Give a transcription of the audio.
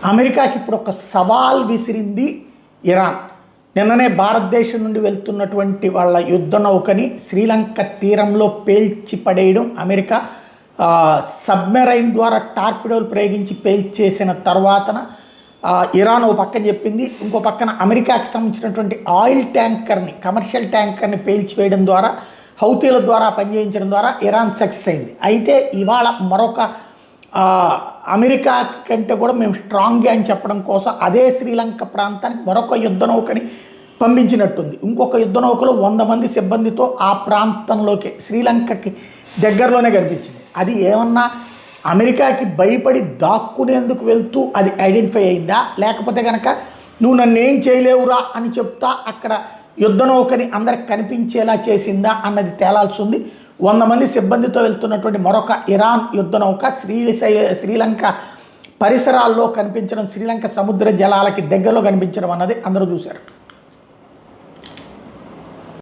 అమెరికాకి ఇప్పుడు ఒక సవాల్ విసిరింది ఇరాన్. నిన్ననే భారతదేశం నుండి వెళ్తున్నటువంటి వాళ్ళ యుద్ధ నౌకని శ్రీలంక తీరంలో పేల్చి పడేయడం అమెరికా సబ్మెరైన్ ద్వారా టార్పిడోలు ప్రయోగించి పేల్చేసిన తర్వాతన ఇరాన్ ఓ పక్కన చెప్పింది, ఇంకో పక్కన అమెరికాకి సంబంధించినటువంటి ఆయిల్ ట్యాంకర్ని, కమర్షియల్ ట్యాంకర్ని పేల్చివేయడం ద్వారా, హౌతీల ద్వారా పనిచేయించడం ద్వారా ఇరాన్ సక్సెస్ అయింది. అయితే ఇవాళ మరొక అమెరికా కంటే కూడా మేము స్ట్రాంగ్గా అని చెప్పడం కోసం అదే శ్రీలంక ప్రాంతానికి మరొక యుద్ధ నౌకని పంపించినట్టుంది. ఇంకొక యుద్ధ నౌకలో 100 మంది సిబ్బందితో ఆ ప్రాంతంలోకి శ్రీలంకకి దగ్గరలోనే కనిపించింది. అది ఏమన్నా అమెరికాకి భయపడి దాక్కునేందుకు వెళ్తూ అది ఐడెంటిఫై అయిందా, లేకపోతే కనుక నువ్వు నన్ను ఏం చేయలేవురా అని చెప్తా అక్కడ యుద్ధ నౌకని అందరికి కనిపించేలా చేసిందా అన్నది తేలాల్సి ఉంది. 100 మంది సిబ్బందితో వెళ్తున్నటువంటి మరొక ఇరాన్ యుద్ధ నౌక శ్రీలంక పరిసరాల్లో కనిపించడం, శ్రీలంక సముద్ర జలాలకి దగ్గరలో కనిపించడం అన్నది అందరూ చూశారు.